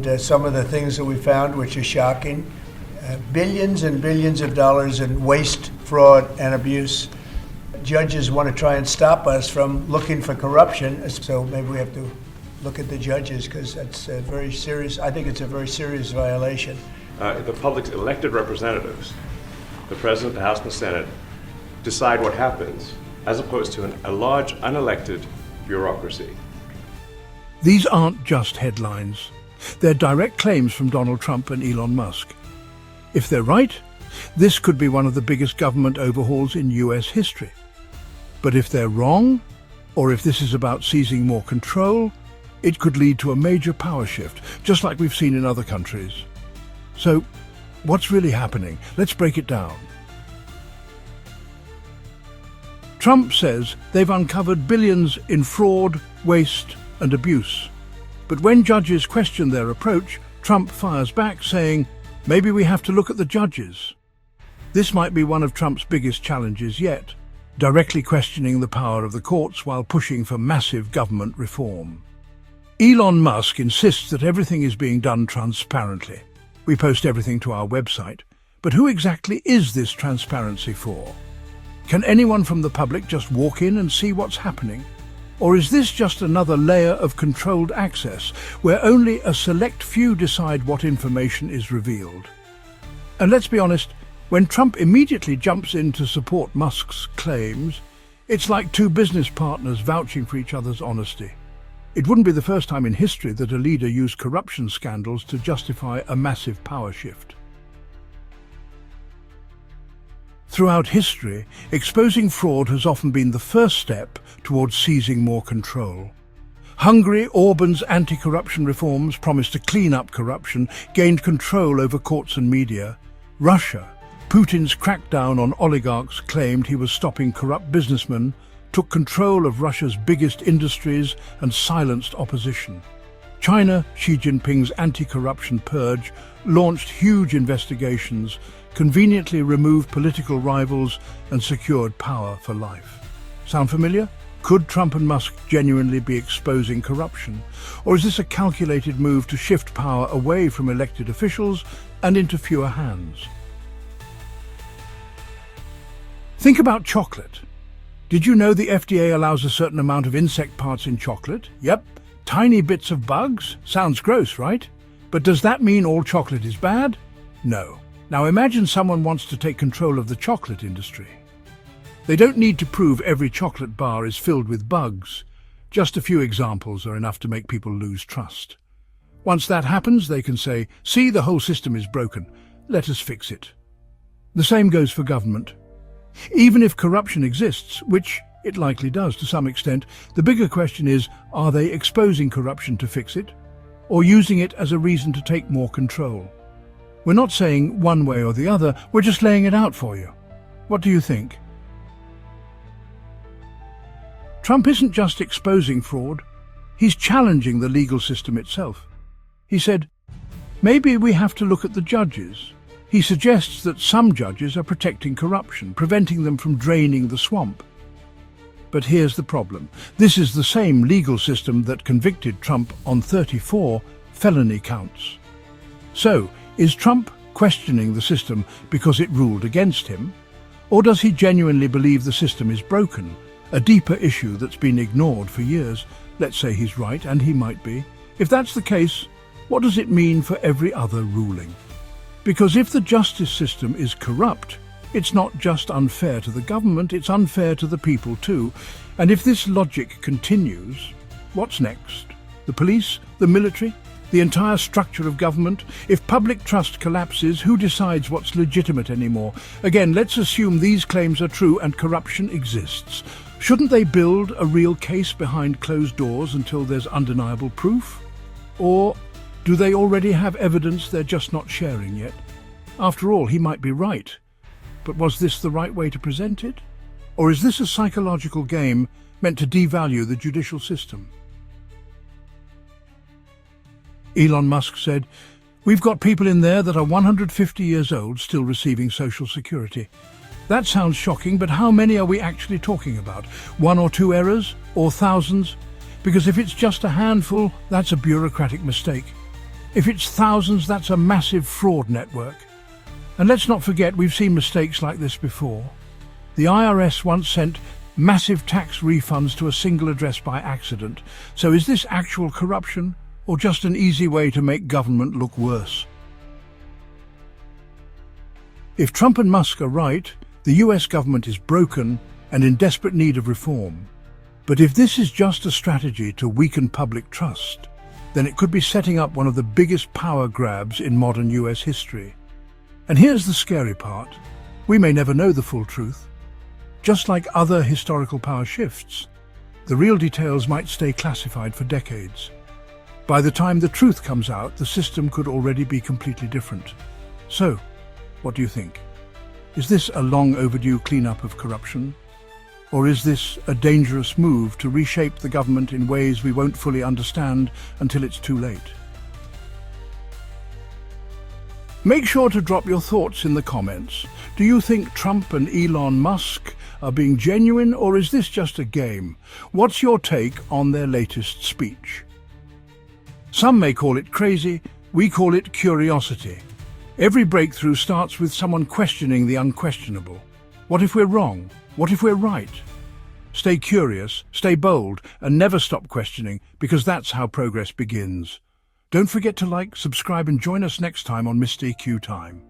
and some of the things that we found, which are shocking. Billions and billions of dollars in waste, fraud, and abuse. Judges want to try and stop us from looking for corruption, so maybe we have to look at the judges, because that's a very serious, I think it's a very serious violation. The public's elected representatives, the President, the House, and the Senate, decide what happens, as opposed to a large, unelected bureaucracy. These aren't just headlines. They're direct claims from Donald Trump and Elon Musk. If they're right, this could be one of the biggest government overhauls in US history. But if they're wrong, or if this is about seizing more control, it could lead to a major power shift, just like we've seen in other countries. So, what's really happening? Let's break it down. Trump says they've uncovered billions in fraud, waste, and abuse. But when judges question their approach, Trump fires back saying, maybe we have to look at the judges. This might be one of Trump's biggest challenges yet, directly questioning the power of the courts while pushing for massive government reform. Elon Musk insists that everything is being done transparently. We post everything to our website. But who exactly is this transparency for? Can anyone from the public just walk in and see what's happening? Or is this just another layer of controlled access, where only a select few decide what information is revealed? And let's be honest, when Trump immediately jumps in to support Musk's claims, it's like two business partners vouching for each other's honesty. It wouldn't be the first time in history that a leader used corruption scandals to justify a massive power shift. Throughout history, exposing fraud has often been the first step towards seizing more control. Hungary, Orban's anti-corruption reforms promised to clean up corruption, gained control over courts and media. Russia, Putin's crackdown on oligarchs claimed he was stopping corrupt businessmen, took control of Russia's biggest industries and silenced opposition. China, Xi Jinping's anti-corruption purge, launched huge investigations, conveniently removed political rivals and secured power for life. Sound familiar? Could Trump and Musk genuinely be exposing corruption? Or is this a calculated move to shift power away from elected officials and into fewer hands? Think about chocolate. Did you know the FDA allows a certain amount of insect parts in chocolate? Yep, tiny bits of bugs. Sounds gross, right? But does that mean all chocolate is bad? No. Now imagine someone wants to take control of the chocolate industry. They don't need to prove every chocolate bar is filled with bugs. Just a few examples are enough to make people lose trust. Once that happens, they can say, see, the whole system is broken. Let us fix it. The same goes for government. Even if corruption exists, which it likely does to some extent, the bigger question is, are they exposing corruption to fix it, or using it as a reason to take more control? We're not saying one way or the other, we're just laying it out for you. What do you think? Trump isn't just exposing fraud, he's challenging the legal system itself. He said, maybe we have to look at the judges. He suggests that some judges are protecting corruption, preventing them from draining the swamp. But here's the problem. This is the same legal system that convicted Trump on 34 felony counts. So, is Trump questioning the system because it ruled against him? Or does he genuinely believe the system is broken, a deeper issue that's been ignored for years? Let's say he's right, and he might be. If that's the case, what does it mean for every other ruling? Because if the justice system is corrupt, it's not just unfair to the government, it's unfair to the people too. And if this logic continues, what's next? The police? The military? The entire structure of government? If public trust collapses, who decides what's legitimate anymore? Again, let's assume these claims are true and corruption exists. Shouldn't they build a real case behind closed doors until there's undeniable proof? Or do they already have evidence they're just not sharing yet? After all, he might be right. But was this the right way to present it? Or is this a psychological game meant to devalue the judicial system? Elon Musk said, we've got people in there that are 150 years old still receiving Social Security. That sounds shocking, but how many are we actually talking about? 1 or 2 errors? Or thousands? Because if it's just a handful, that's a bureaucratic mistake. If it's thousands, that's a massive fraud network. And let's not forget, we've seen mistakes like this before. The IRS once sent massive tax refunds to a single address by accident. So is this actual corruption, or just an easy way to make government look worse? If Trump and Musk are right, the US government is broken and in desperate need of reform. But if this is just a strategy to weaken public trust, then it could be setting up one of the biggest power grabs in modern US history. And here's the scary part. We may never know the full truth. Just like other historical power shifts, the real details might stay classified for decades. By the time the truth comes out, the system could already be completely different. So, what do you think? Is this a long overdue cleanup of corruption? Or is this a dangerous move to reshape the government in ways we won't fully understand until it's too late? Make sure to drop your thoughts in the comments. Do you think Trump and Elon Musk are being genuine, or is this just a game? What's your take on their latest speech? Some may call it crazy, we call it curiosity. Every breakthrough starts with someone questioning the unquestionable. What if we're wrong? What if we're right? Stay curious, stay bold, and never stop questioning, because that's how progress begins. Don't forget to like, subscribe, and join us next time on Mr. EQ Time.